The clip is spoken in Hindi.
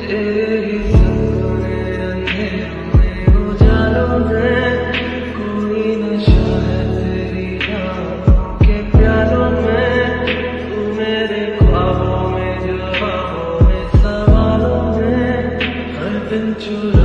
तेरे ही सपने अंधेरों में उजालों में कोई नशा है तेरी यादों के प्यालों में तू मेरे ख्वाबों में जवाबों में सवालों में हर दिन चुरा